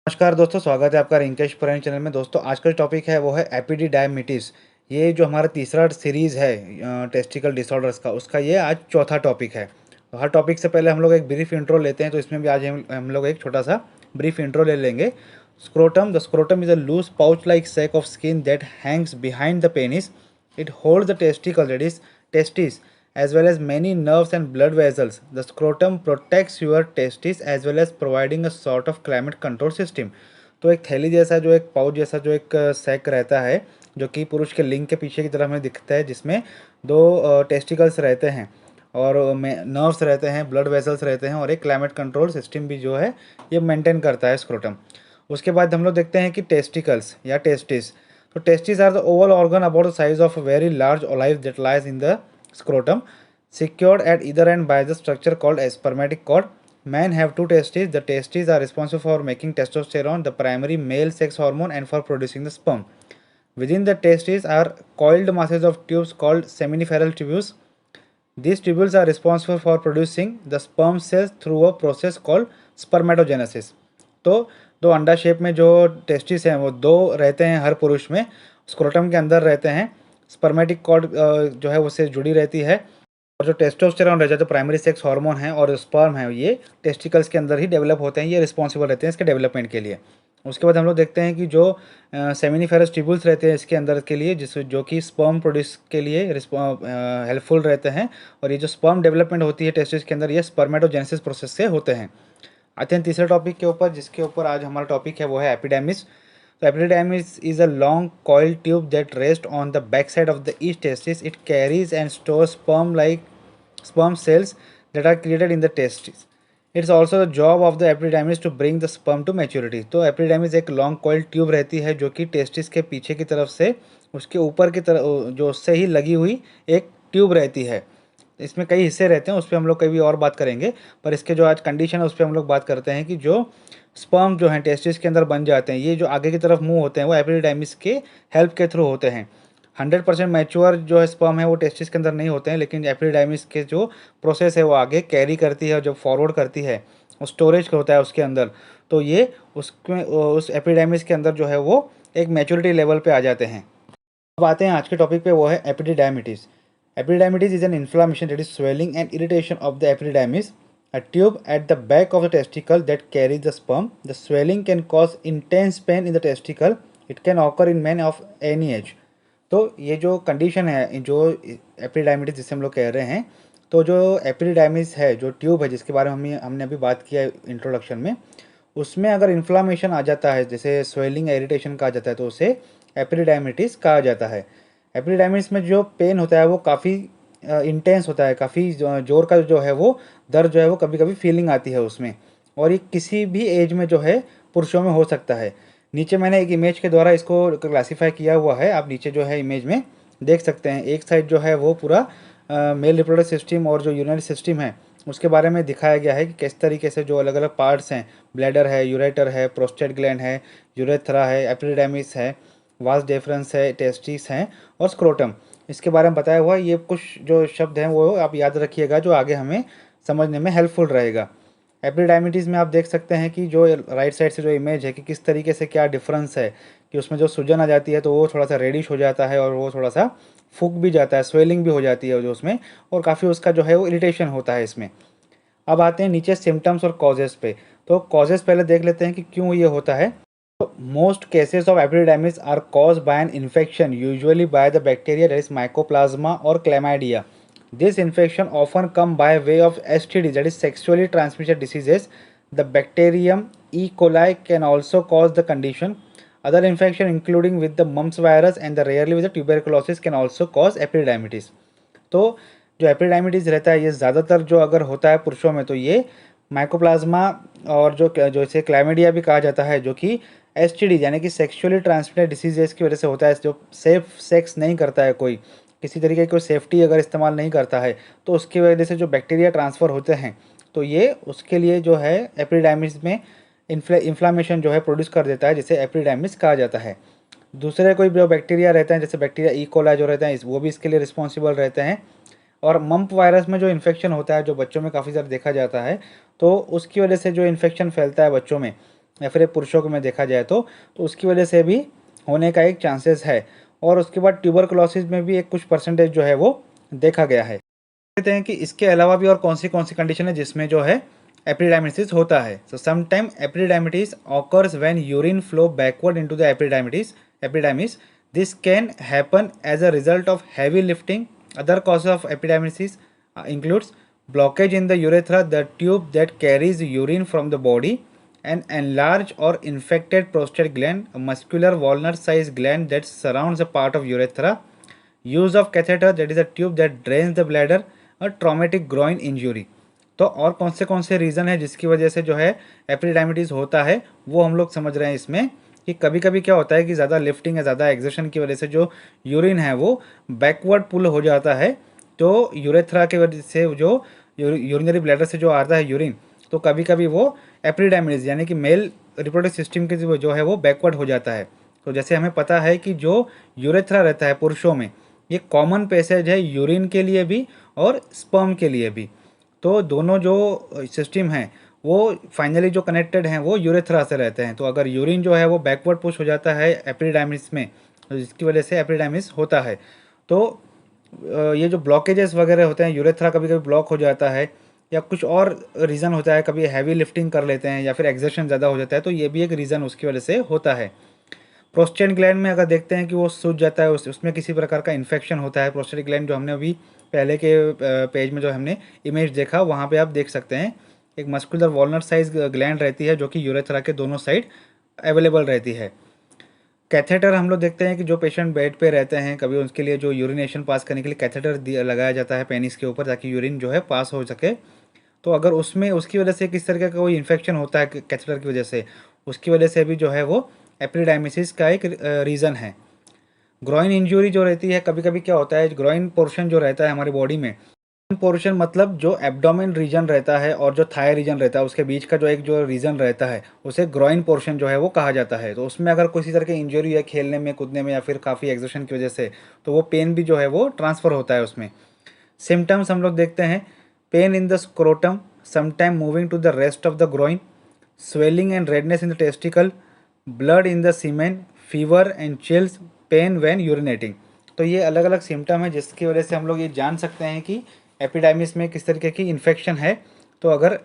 नमस्कार दोस्तों, स्वागत है आपका रिंकेश पुरानी चैनल में। दोस्तों आज का जो टॉपिक है वो है एपिडिडायमिटिस। ये जो हमारा तीसरा सीरीज़ है टेस्टिकल डिसऑर्डर्स का, उसका ये आज चौथा टॉपिक है। तो हर टॉपिक से पहले हम लोग एक ब्रीफ इंट्रो लेते हैं, तो इसमें भी आज हम लोग एक छोटा सा ब्रीफ इंट्रो ले लेंगे। Scrotum, the scrotum is a loose pouch like sack of skin that hangs behind the penis. It holds the testicle, that is testis, as well as many nerves and blood vessels. The scrotum protects your testis as well as providing a sort of climate control system. तो एक थैली जैसा, जो एक pouch जैसा, जो एक sac रहता है, जो कि पुरुष के लिंग के पीछे की तरफ हमें दिखता है, जिसमें दो टेस्टिकल्स रहते हैं और नर्व्स रहते हैं, ब्लड वेसल्स रहते हैं, और एक क्लाइमेट कंट्रोल सिस्टम भी जो है ये मेंटेन करता है स्क्रोटम। उसके बाद हम लोग देखते हैं कि टेस्टिकल्स या टेस्टिस। तो testes are the oval organ about the size of a very large olive that lies in the scrotum, secured at either end by the structure called a spermatic cord. Men have two testes. The testes are responsible for making testosterone, the primary male sex hormone, and for producing the sperm. Within the testes are coiled masses of tubes called seminiferal tubules. These tubules are responsible for producing the sperm cells through a process called spermatogenesis. तो दो अंडा shape में जो testis हैं वो दो रहते हैं हर पुरुष में, स्क्रोटम के अंदर रहते हैं। स्पर्मेटिक कॉर्ड जो है उससे जुड़ी रहती है, और जो टेस्टोस्टेरोन रहता है, जो प्राइमरी सेक्स हार्मोन है, और स्पर्म है, ये टेस्टिकल्स के अंदर ही डेवलप होते हैं। ये रिस्पॉन्सिबल रहते हैं इसके डेवलपमेंट के लिए। उसके बाद हम लोग देखते हैं कि जो सेमिनिफेरस ट्यूबुल्स रहते हैं इसके अंदर के लिए, जो कि स्पर्म प्रोड्यूस के लिए हेल्पफुल रहते हैं, और ये जो स्पर्म डेवलपमेंट होती है टेस्टिस के अंदर, ये स्पर्मेटोजेनेसिस प्रोसेस से होते हैं। आते हैं तीसरे टॉपिक के ऊपर, जिसके ऊपर आज हमारा टॉपिक है वो है एपिडेमिस। तो epidermis is a long coil tube that rest on the back side of the each testis. It carries and store sperm cells that are created in the testis. It's also the job of the epididymis to bring the sperm to maturity. तो epididymis एक long coil tube रहती है जो कि testis के पीछे की तरफ से, उसके ऊपर की तरफ जो उससे ही लगी हुई एक ट्यूब रहती है। इसमें कई हिस्से रहते हैं, उस पर हम लोग कभी और बात करेंगे, पर इसके जो आज कंडीशन है उस पर हम लोग बात करते हैं कि जो स्पर्म जो हैं टेस्टिस के अंदर बन जाते हैं, ये जो आगे की तरफ मूव होते हैं वो एपिडिडाइमिस के हेल्प के थ्रू होते हैं। 100% मैच्योर जो है स्पर्म है वो टेस्टिस के अंदर नहीं होते हैं, लेकिन एपिडिडाइमिस के जो प्रोसेस है वो आगे कैरी करती है, और जब फॉरवर्ड करती है, वो स्टोरेज होता है उसके अंदर, तो ये उसमें उस एपिडिडाइमिस के अंदर जो है वो एक मैच्योरिटी लेवल पे आ जाते हैं। अब आते हैं आज के टॉपिक पे, वो है एपिडिडाइमिटिस. Epididymitis is an inflammation, that is swelling and irritation of the epididymis, a tube at the back of the testicle that carries the sperm. The swelling can cause intense pain in the testicle. It can occur in men of any age. तो ये जो condition है, जो एपिडिडाइमिटिस जिसे हम लोग कह रहे हैं, तो जो एपिडिडाइमिस है, जो ट्यूब है जिसके बारे में हमने अभी बात किया इंट्रोडक्शन में, उसमें अगर इन्फ्लामेशन आ जाता है, जैसे स्वेलिंग इरिटेशन कहा जाता है, तो उसे एपिडिडाइमिटिस कहा जाता है। एपिडिडाइमिस में जो पेन होता है वो काफ़ी इंटेंस होता है, काफ़ी जोर का जो है वो दर्द जो है वो कभी कभी फीलिंग आती है उसमें, और ये किसी भी एज में जो है पुरुषों में हो सकता है। नीचे मैंने एक इमेज के द्वारा इसको क्लासीफाई किया हुआ है, आप नीचे जो है इमेज में देख सकते हैं। एक साइड जो है वो पूरा मेल रिप्रोडक्टिव सिस्टम और जो यूरिनरी सिस्टम है उसके बारे में दिखाया गया है कि किस तरीके से जो अलग अलग पार्ट्स हैं, ब्लैडर है, यूरेटर है, प्रोस्टेट ग्लैंड है, यूरेथ्रा है, एपिडिडाइमिस है, वास डेफरेंस है, टेस्टिस हैं, और स्क्रोटम, इसके बारे में बताया हुआ है। ये कुछ जो शब्द हैं वो आप याद रखिएगा, जो आगे हमें समझने में हेल्पफुल रहेगा। एपिडिडाइमिटिस में आप देख सकते हैं कि जो राइट साइड से जो इमेज है कि किस तरीके से क्या डिफरेंस है, कि उसमें जो सूजन आ जाती है तो वो थोड़ा सा रेडिश हो जाता है, और वो थोड़ा सा फूक भी जाता है, स्वेलिंग भी हो जाती है जो उसमें, और काफ़ी उसका जो है वो इरिटेशन होता है इसमें। अब आते हैं नीचे सिम्टम्स और कॉजेज़ पे। तो कॉजेज़ पहले देख लेते हैं कि क्यों ये होता है। Most cases of epididymis are caused by an infection, usually by the bacteria, that is Mycoplasma or Chlamydia. This infection often come by way of STD, that is sexually transmitted diseases. The bacterium E. coli can also cause the condition. Other infection including with the mumps virus and the rarely with the tuberculosis can also cause epididymitis. तो जो एपिडिडाइमिटिस रहता है ये ज़्यादातर जो अगर होता है पुरुषों में, तो ये माइकोप्लाज्मा और जो इसे क्लैमिडिया भी कहा जाता है, जो कि एसटीडी यानी कि सेक्सुअली ट्रांसमिटेड डिसीजेस की वजह से होता है। जो सेफ सेक्स नहीं करता है कोई, किसी तरीके की कोई सेफ्टी अगर इस्तेमाल नहीं करता है, तो उसकी वजह से जो बैक्टीरिया ट्रांसफ़र होते हैं, तो ये उसके लिए जो है एपिडिडाइमिस में इन्फ्लामेशन जो है प्रोड्यूस कर देता है, जिसे एपिडिडाइमिस कहा जाता है। दूसरे कोई जो बैक्टीरिया रहते हैं, जैसे बैक्टीरिया ई कोलाई जो रहते हैं, वो भी इसके लिए रिस्पॉन्सिबल रहते हैं। और मम्प वायरस में जो इन्फेक्शन होता है, जो बच्चों में काफ़ी ज़्यादा देखा जाता है, तो उसकी वजह से जो इन्फेक्शन फैलता है बच्चों में, या फिर पुरुषों को में देखा जाए तो उसकी वजह से भी होने का एक चांसेस है। और उसके बाद ट्यूबरकुलोसिस में भी एक कुछ परसेंटेज जो है वो देखा गया है। कहते हैं कि इसके अलावा भी और कौन सी कंडीशन है जिसमें जो है एपिडायमिटिस होता है। So sometime epididymitis occurs when urine flow backward into the epididymis. This can happen as a result of heavy lifting. Other causes of epididymitis includes blockage in the urethra, the tube that carries urine from the body, an enlarged or infected prostate gland, a muscular walnut-sized gland that surrounds a part of urethra, use of catheter, that is a tube that drains the bladder, a traumatic groin injury। तो और कौन से reason है जिसकी वजह से जो है एपिडायमिटिस होता है वो हम लोग समझ रहे हैं इसमें कि कभी कभी क्या होता है कि ज़्यादा लिफ्टिंग या ज़्यादा एक्सर्शन की वजह से जो यूरिन है वो बैकवर्ड पुल हो जाता है। तो यूरेथ्रा के वजह से जो यूरिनरी ब्लैडर से जो आता है यूरिन, तो कभी कभी वो एपिडायमिटिस यानी कि मेल रिप्रोडक्टिव सिस्टम के जो है वो बैकवर्ड हो जाता है। तो जैसे हमें पता है कि जो यूरेथ्रा रहता है पुरुषों में, ये कॉमन पैसेज है यूरिन के लिए भी और स्पर्म के लिए भी। तो दोनों जो सिस्टम हैं वो फाइनली जो कनेक्टेड हैं वो यूरेथ्रा से रहते हैं। तो अगर यूरिन जो है वो बैकवर्ड पुश हो जाता है एपिडायमिस में, तो जिसकी वजह से एपिडायमिस होता है। तो ये जो ब्लॉकेजेस वगैरह होते हैं, यूरेथ्रा कभी कभी ब्लॉक हो जाता है या कुछ और रीज़न होता है, कभी हैवी लिफ्टिंग कर लेते हैं या फिर एक्सर्शन ज़्यादा हो जाता है, तो ये भी एक रीज़न उसकी वजह से होता है। प्रोस्टेट ग्लैंड में अगर देखते हैं कि वो सूज जाता है, उसमें किसी प्रकार का इन्फेक्शन होता है। प्रोस्टेट ग्लैंड जो हमने अभी पहले के पेज में जो हमने इमेज देखा वहाँ पे आप देख सकते हैं एक मस्कुलर वॉलनट साइज ग्लैंड रहती है जो कि यूरेथ्रा के दोनों साइड अवेलेबल रहती है। कैथेटर हम लोग देखते हैं कि जो पेशेंट बेड पे रहते हैं, कभी उसके लिए जो यूरिनेशन पास करने के लिए कैथेटर लगाया जाता है पेनिस के ऊपर ताकि यूरिन जो है पास हो सके। तो अगर उसमें उसकी वजह से किस तरह का कोई इन्फेक्शन होता है कैथेटर की वजह से, उसकी वजह से भी जो है वो एपिडायमिसिस का एक रीज़न है। ग्रॉइन इंजरी जो रहती है, कभी कभी क्या होता है ग्रॉइन पोर्शन जो रहता है हमारी बॉडी में, पोर्शन मतलब जो एब्डोमेन रीजन रहता है और जो थाई रीजन रहता है उसके बीच का जो एक जो रीजन रहता है उसे ग्रॉइन पोर्शन जो है वो कहा जाता है। तो उसमें अगर किसी तरह की इंजरी है खेलने में कूदने में या फिर काफ़ी एक्सर्शन की वजह से, तो वो पेन भी जो है वो ट्रांसफ़र होता है उसमें। सिम्टम्स हम लोग देखते हैं, pain in the scrotum sometime moving to the rest of the groin, swelling and redness in the testicle, blood in the semen, fever and chills, pain when urinating. तो ये अलग अलग सिम्टम है जिसकी वजह से हम लोग ये जान सकते हैं कि एपिडायमिस में किस तरीके की इन्फेक्शन है। तो अगर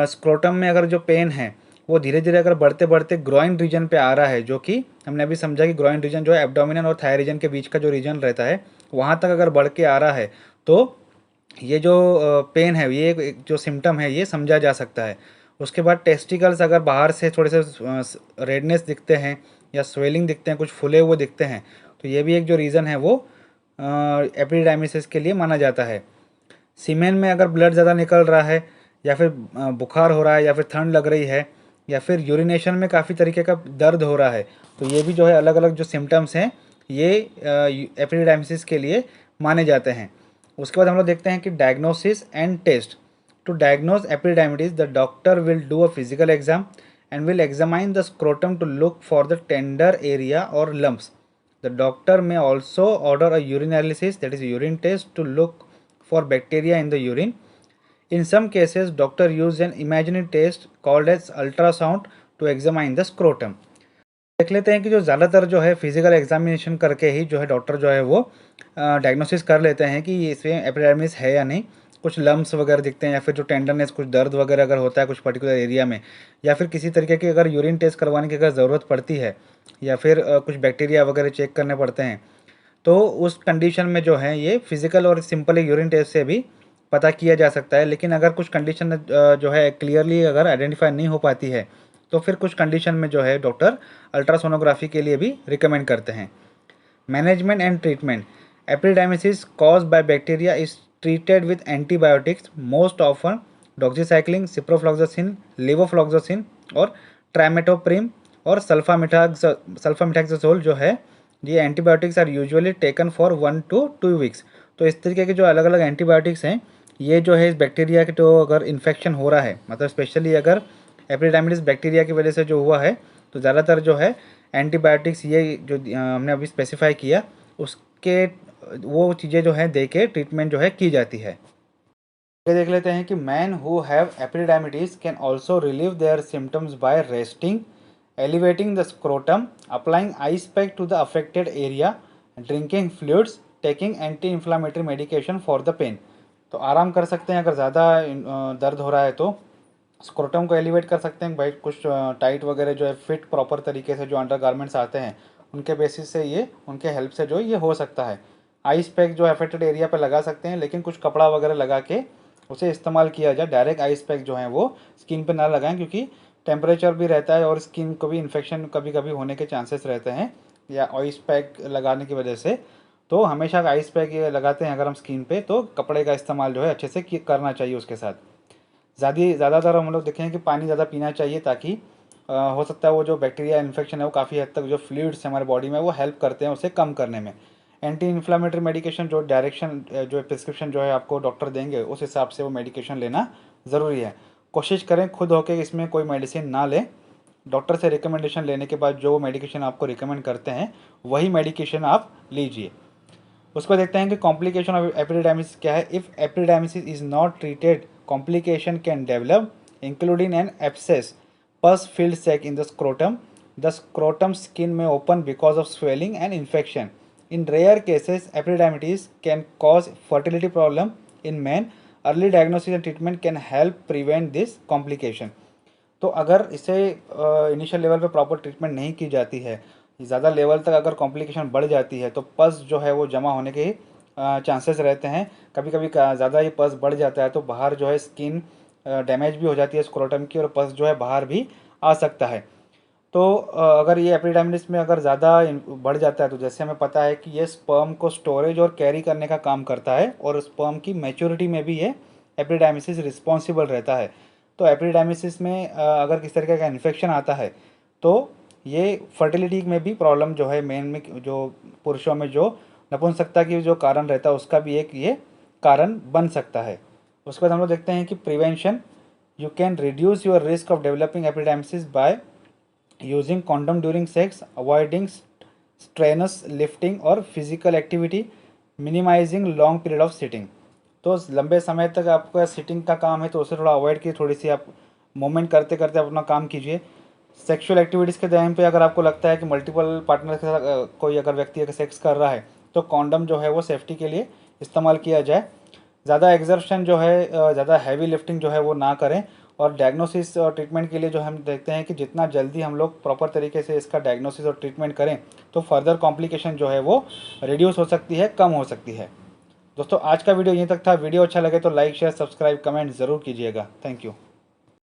स्क्रोटम में अगर जो पेन है वो धीरे धीरे अगर बढ़ते बढ़ते ग्रॉइन रीजन पे आ रहा है, जो कि हमने अभी समझा कि ग्रॉइन रीजन जो है एब्डोमिनल और थाई रीजन के बीच का जो रीजन रहता है वहाँ तक अगर बढ़ के आ रहा है, तो ये जो पेन है, ये जो सिम्टम है ये समझा जा सकता है। उसके बाद टेस्टिकल्स अगर बाहर से थोड़े से रेडनेस दिखते हैं या स्वेलिंग दिखते हैं, कुछ फूले हुए दिखते हैं, तो ये भी एक जो रीज़न है वो एपिडायमिसिस के लिए माना जाता है। सीमेन में अगर ब्लड ज़्यादा निकल रहा है या फिर बुखार हो रहा है या फिर ठंड लग रही है या फिर यूरिनेशन में काफ़ी तरीके का दर्द हो रहा है, तो ये भी जो है अलग अलग जो सिम्टम्स हैं ये एपिडायमिसिस के लिए माने जाते हैं। उसके बाद हम लोग देखते हैं कि diagnosis and test. To diagnose epididymitis the doctor will do a physical exam and will examine the scrotum to look for the tender area or lumps. The doctor may also order a urinalysis, that is a urine test, to look for bacteria in the urine. In some cases, doctor use an imaginary test called as ultrasound to examine the scrotum. देख लेते हैं कि जो ज़्यादातर जो है physical examination करके ही जो है डॉक्टर जो है वो डायग्नोसिस कर लेते हैं कि इसमें एपिडेमिस है या नहीं। कुछ लम्स वगैरह दिखते हैं या फिर जो टेंडरनेस, कुछ दर्द वगैरह अगर होता है कुछ पर्टिकुलर एरिया में, या फिर किसी तरीके की अगर यूरिन टेस्ट करवाने की अगर ज़रूरत पड़ती है या फिर कुछ बैक्टीरिया वगैरह चेक करने पड़ते हैं, तो उस कंडीशन में जो है ये फिजिकल और सिंपल यूरिन टेस्ट से भी पता किया जा सकता है। लेकिन अगर कुछ कंडीशन जो है क्लियरली अगर आइडेंटिफाई नहीं हो पाती है, तो फिर कुछ कंडीशन में जो है डॉक्टर अल्ट्रासोनोग्राफी के लिए भी रिकमेंड करते हैं। Management and treatment. Epididymitis cause by bacteria is treated with antibiotics, most often doxycycline, ciprofloxacin, levofloxacin और ट्राइमेटोप्रिम और सल्फामेथाक्सोजोल जो है, ये antibiotics are usually taken for 1 to 2 weeks. तो इस तरीके के जो अलग अलग एंटीबायोटिक्स हैं, ये जो है इस बैक्टीरिया के जो अगर इन्फेक्शन हो रहा है, मतलब स्पेशली अगर एपिडायमिटिस बैक्टीरिया की वजह से जो हुआ है, तो ज़्यादातर जो है एंटीबायोटिक्स ये जो हमने अभी स्पेसिफाई किया उसके वो चीज़ें जो है दे के ट्रीटमेंट जो है की जाती है। ये देख लेते हैं कि man who have epididymitis can also relieve their symptoms by resting, elevating the scrotum, applying ice pack to the affected area, drinking fluids, taking anti inflammatory medication for the pain. तो आराम कर सकते हैं अगर ज़्यादा दर्द हो रहा है तो स्क्रोटम को एलिवेट कर सकते हैं भाई, कुछ टाइट वगैरह जो है फिट प्रॉपर तरीके से जो अंडर गारमेंट्स आते हैं उनके बेसिस से ये उनके हेल्प से जो ये हो सकता है। आइस पैक जो अफेक्टेड एरिया पर लगा सकते हैं, लेकिन कुछ कपड़ा वगैरह लगा के उसे इस्तेमाल किया जाए। डायरेक्ट आइस पैक जो है वो स्किन पे ना लगाएं, क्योंकि टेम्परेचर भी रहता है और स्किन को भी इन्फेक्शन कभी कभी होने के चांसेस रहते हैं या आइस पैक लगाने की वजह से। तो हमेशा आइस पैक ये लगाते हैं अगर हम स्किन पे, तो कपड़े का इस्तेमाल जो है अच्छे से करना चाहिए उसके साथ। ज़्यादातर हम लोग देखें कि पानी ज़्यादा पीना चाहिए, ताकि हो सकता है वो जो बैक्टीरिया इन्फेक्शन है वो काफ़ी हद तक जो फ्लूइड्स हमारे बॉडी में वो हेल्प करते हैं उसे कम करने में। एंटी इन्फ्लामेटरी मेडिकेशन जो डायरेक्शन जो प्रिस्क्रिप्शन जो है आपको डॉक्टर देंगे उस हिसाब से वो मेडिकेशन लेना ज़रूरी है। कोशिश करें खुद होकर इसमें कोई मेडिसिन ना लें। डॉक्टर से रिकमेंडेशन लेने के बाद जो मेडिकेशन आपको रिकमेंड करते हैं वही मेडिकेशन आप लीजिए। उसको देखते हैं कि कॉम्प्लिकेशन ऑफ एपिडिडायमिस क्या है। If epididymis is not treated, complication can develop including an abscess, pus filled sac in the scrotum. The scrotum skin may open because of swelling and infection. In rare cases, epididymitis can cause fertility problem in men. Early diagnosis and treatment can help prevent this complication. तो अगर इसे initial level पे proper treatment नहीं की जाती है, ज़्यादा level तक अगर कॉम्प्लिकेशन बढ़ जाती है, तो पस जो है वो जमा होने के चांसेस रहते हैं। कभी कभी ज़्यादा ये पस बढ़ जाता है तो बाहर जो है स्किन डैमेज भी हो जाती है स्क्रोटम की, और पस जो है बाहर भी आ सकता है। तो अगर ये एपिडिडायमिटिस में अगर ज़्यादा बढ़ जाता है, तो जैसे हमें पता है कि ये स्पर्म को स्टोरेज और कैरी करने का काम करता है, और स्पर्म की मैच्योरिटी में भी ये एपिडिडायमिसिस रिस्पॉन्सिबल रहता है। तो एपिडिडायमिसिस में अगर किस तरीके का इन्फेक्शन आता है तो ये फर्टिलिटी में भी प्रॉब्लम जो है, मेन में जो पुरुषों में जो नपुंसकता की जो कारण रहता है उसका भी एक ये कारण बन सकता है। उसके बाद हम लोग देखते हैं कि prevention. You can reduce your risk of developing epididymitis by using condom during sex, avoiding strenuous lifting और physical activity, minimizing long period of sitting. तो लंबे समय तक आपका सिटिंग का काम है तो उसे थोड़ा अवॉइड कीजिए, थोड़ी सी आप मूवमेंट करते करते अपना काम कीजिए। सेक्सुअल एक्टिविटीज़ के टाइम पे अगर आपको लगता है कि मल्टीपल पार्टनर के साथ कोई अगर व्यक्ति अगर सेक्स कर रहा है तो कॉन्डम जो है वो सेफ्टी के लिए इस्तेमाल किया जाए। ज़्यादा एग्जर्शन जो है, ज़्यादा हैवी लिफ्टिंग जो है वो ना करें। और डायग्नोसिस और ट्रीटमेंट के लिए जो हम देखते हैं कि जितना जल्दी हम लोग प्रॉपर तरीके से इसका डायग्नोसिस और ट्रीटमेंट करें तो फर्दर कॉम्प्लिकेशन जो है वो रिड्यूस हो सकती है, कम हो सकती है। दोस्तों आज का वीडियो यहीं तक था। वीडियो अच्छा लगे तो लाइक शेयर सब्सक्राइब कमेंट ज़रूर कीजिएगा। Thank you.